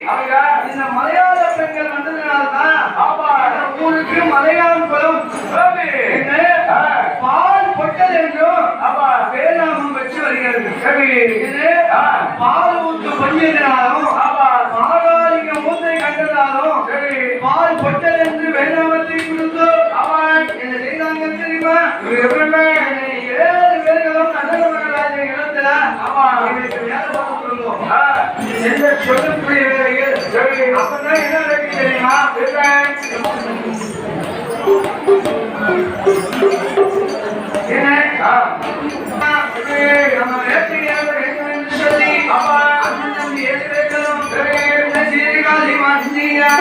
இந்த மலையாள பெண்கள் வந்ததுனால்தான் ஊருக்கு மலையாளம் குளம் பால் பொட்டல் என்றும் வேளாண் வச்சு வருகிறது. பால் ஊற்று கொஞ்சினாலும் மாகாளிங்க மூத்தை கண்டதாலும் பால் பொட்டல் என்று வேளாணத்தை கொடுத்து என்ன செய்தாங்க தெரியுமா? 7 பேர்களும் நல்ல இடத்துல எந்த சொல்லக்கூடிய வேலைகள் அப்பதான் என்ன வேலை தெரியுமா? நம்ம வேட்டையாக வேண்டும் என்று சொல்லி அண்ணன் தம்பி 7 பேர்களும் சீர்காழி மந்தியா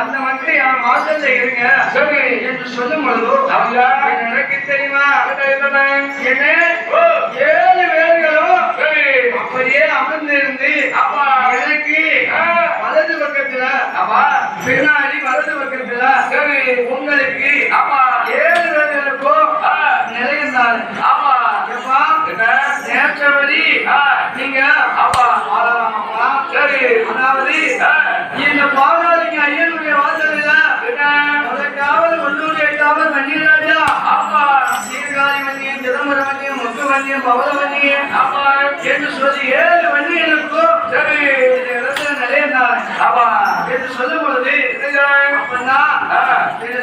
அந்த மக்கள் என் வாசல்ல இருங்க என்று சொல்லும் பொழுதோ எனக்கு தெரியுமா? என்ன 7 பேர்களும் அப்படியே அமர்ந்திருந்து எனக்கு வலது பக்கத்துல பின்னாடி வலது பக்கத்துல உங்களுக்கு 7 பேர்களுக்கும் நிலையிருந்தாரு. நேற்றபடி நீங்க அதாவது இந்த பாவனாளிங்க ஐயனுடைய வாசலில் அதற்காவது உள்ளூர் எட்டாவது வன்னியராஜா சீர்காழி வன்னியன் சிதம்பர வன்னியன் முத்து வன்னியன் பவள வன்னியன் என்று சொல்லி 7 வன்னியனுக்கும் இந்த இடத்துல நிலையிருந்தார் என்று சொல்லும் பொழுது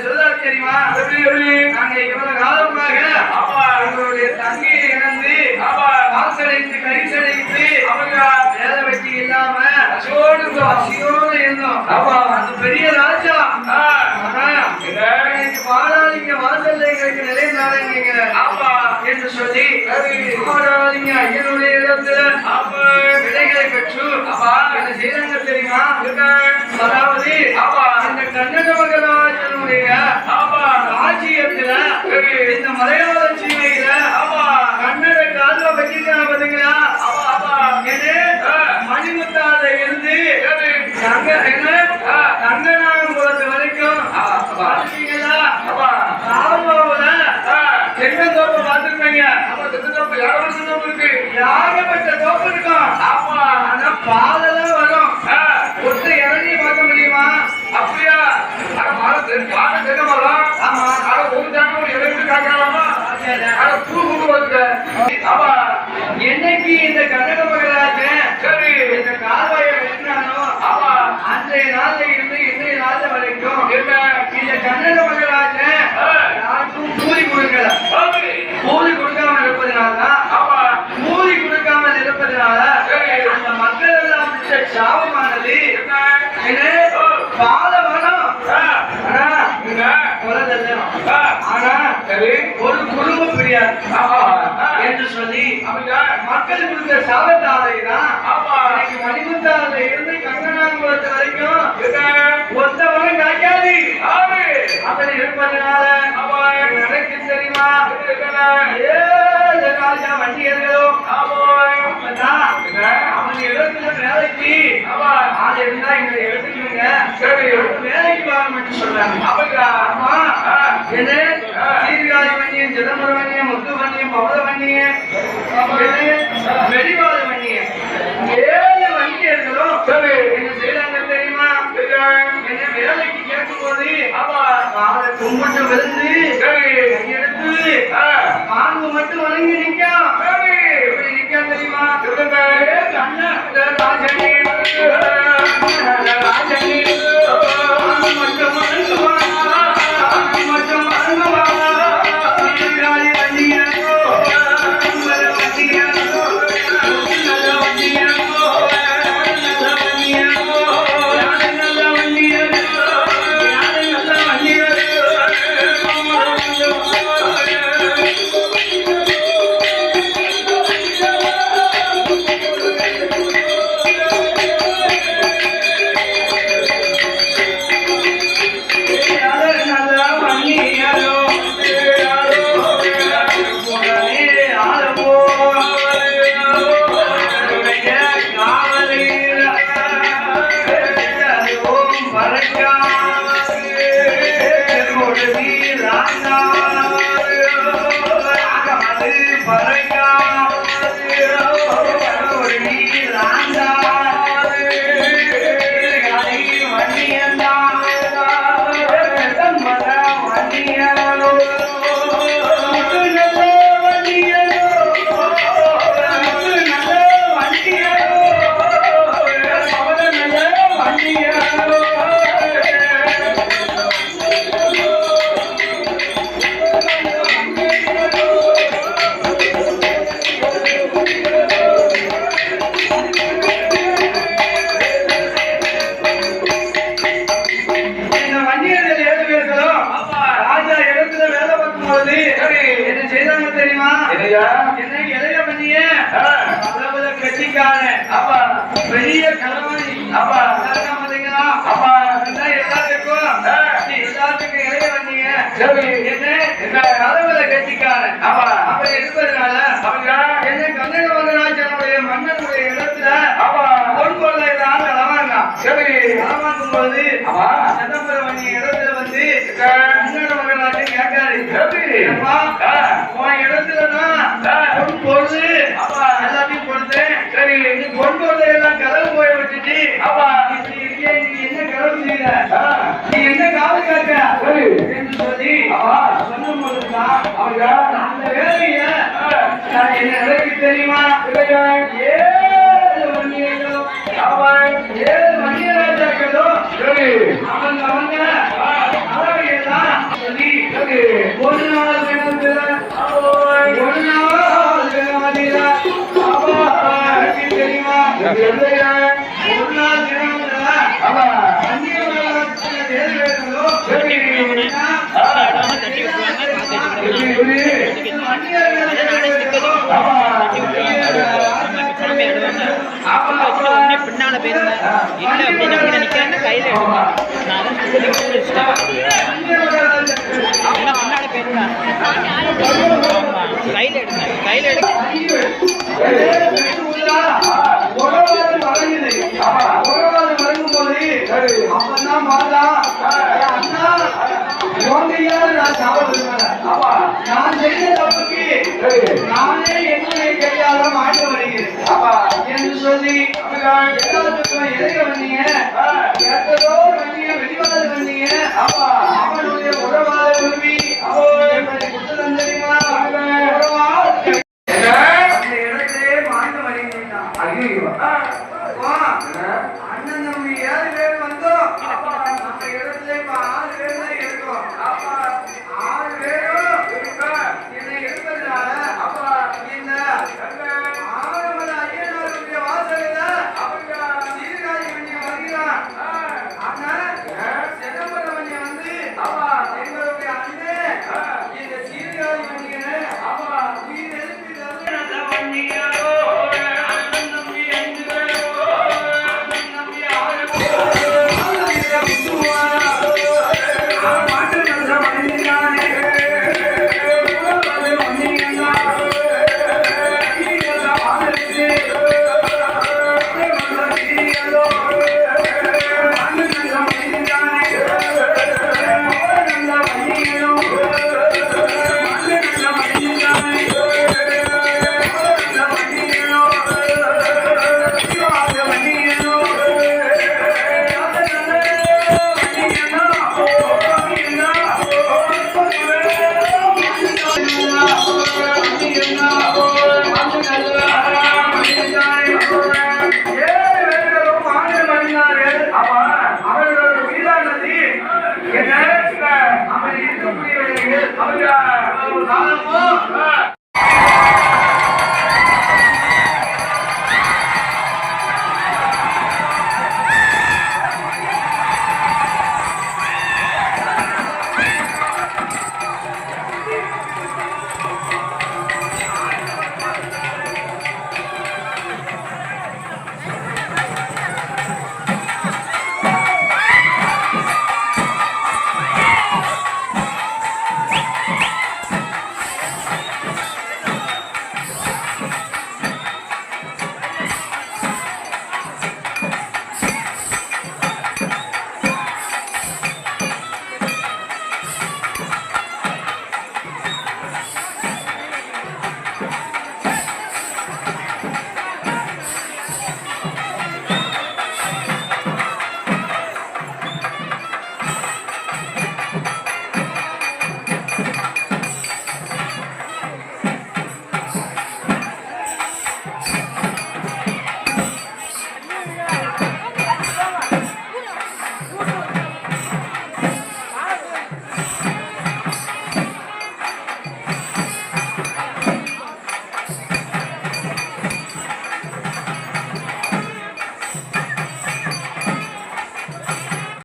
சொல்ல தெரியுமா? நாங்க இவ்வளவு காலமாக எங்களுடைய தங்கையை இழந்து வாசடைத்து கரிசடைத்து வேலை வெட்டி இல்லாம பசியோடு இருந்தோம். அந்த பெரிய ராஜா பாடாதீங்க வாசல்ல எங்களுக்கு நிலைநாடுங்க என்று சொல்லி பாடாதீங்க ஐயனுடைய இடத்துல விடைகளை பெற்று என்ன செய்தாங்க தெரியுமா? அதாவது இந்த கன்னட மகராஜனுடைய ராஜ்யத்துல இந்த மலையாள சீமையில கன்னட கால வச்சிருக்காங்க பாத்தீங்களா? மணிமுத்தால இருந்து கங்கனாகுளத்து வரைக்கும் தென்னந்தோப்பு பார்த்துருப்பீங்க. யாகப்பட்ட தோப்பு இருக்கும். ஆனா பாலெல்லாம் வரும். ஒட்டு இறங்கி பார்க்க முடியுமா? அப்படியா? என்னைக்கு இந்த கன்னட மகராஜன் இந்த கால்வாயை வெட்டினானோ அன்றைய நாள்ல இருந்து இன்றைய நாள் வரைக்கும் இந்த கன்னட மகராஜன் யாருக்கும் கூலி கொடுக்கல. கூலி கொடுக்காம இருப்பதனால அந்த மக்கள் எல்லாம் சாபமானது பாலவனம் ஆனா ஒரு குடும்ப பிரியாது என்று சொல்லி மக்கள் கொடுத்த சாபத்தாலை தான் மணிமுத்தால இருந்து கங்கனாங்குளத்து வரைக்கும் ஒத்தவனும் கிடைக்காது அப்படி இருப்பதனால நடக்கும் தெரியுமா ராஜா வண்டியர்களும் அவன் இடத்துல வேலைக்கு ஆள் இருந்தா இந்த எடுத்துக்கணுங்க வேலைக்கு வாங்க சொல்றாங்க ஆமா என்ன சீர்காழி வண்டியம் சிதம்பரம் வண்டியம் முத்து வண்டியம் பவள வண்டியம் வெடிவாத வண்டியம் 7 வண்டியர்களும் என்ன செய்யறாங்க தெரியுமா என்ன வேலைக்கு கேட்கும் போது அவரை கும்பிட்டு விழுந்து எடுத்து பாம்பு மட்டும் வணங்கி நிற்கும் எப்படி நிற்கும் தெரியுமா ராஜனே ராஜனே மட்டும் வணங்குவா மட்டும் வணங்குவா சீர்காழி வண்டியோ நல்ல வண்டியோ நல்ல வண்டியோ நல்ல வண்டியோ நல்ல வண்டியோ நல்ல வண்டியோ என்ன செய்தாங்க தெரியுமா என்ன இளைய பண்ணிய கட்சிக்கான பெரிய கலவாணி பாத்தீங்களா எல்லாத்துக்கும் இளைய பண்ணிய என்ன கலவர கட்சிக்கான அப்படி இருப்பதனால என்ன கண்ணகவரராஜனுடைய மன்னனுடைய இடத்துல பொன் கொள்ளைதான் களவாங்க களவாங்கும் போது சிதம்பரம் பண்ணி இடத்துல வந்து கண்ணகவரராஜன் கேட்காரு உன் இடத்துலதான் பொன் பொருள் எல்லாத்தையும் கொடுத்தேன் சரி நீ பொன் பொருளை எல்லாம் கலவு போய் வச்சுட்டு நீ என்ன கலவு செய்யல நீ என்ன காவல் காக்க என்று சொல்லி சொன்ன போதுதான் அந்த வேலையில என்ன நிலைக்கு தெரியுமா 7 வண்டியர்களும் 7 வண்டியராஜாக்களும் அவங்க அழகையெல்லாம் சொல்லி ஒரு நாள் வேணத்துல ஒரு நாள் வேணாதில தெரியுமா ஒரு நாள் வேணாதில பின்னால போயிருந்த இல்ல அப்படின்னா நிக்கிறேன் கையில எடுப்பேன் நான் பின்னால போயிருந்தேன் கையில எடுத்தேன் கையில எடுக்க நான் செய்த தப்புக்கு நானே என்னுடைய கையால மாற்ற வருகிறேன் என்று சொல்லி எல்லாத்துக்கும் இளைய